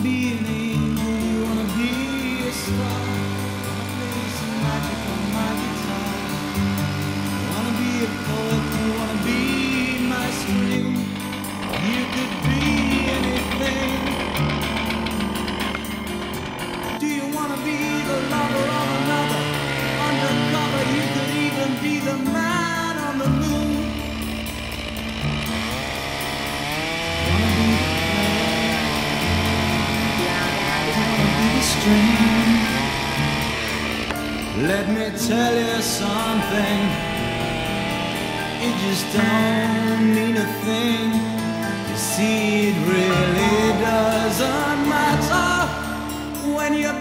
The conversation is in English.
be an angel, you wanna be a star. Wanna play some magic on my guitar. Wanna be a poet, you wanna be my spring. You could be anything. Do you wanna be the lover of another? Undercover, you could even be the man on the moon. Wanna be the player? Wanna be the string? Let me tell you something. It just don't mean a thing. You see, it really doesn't matter when you're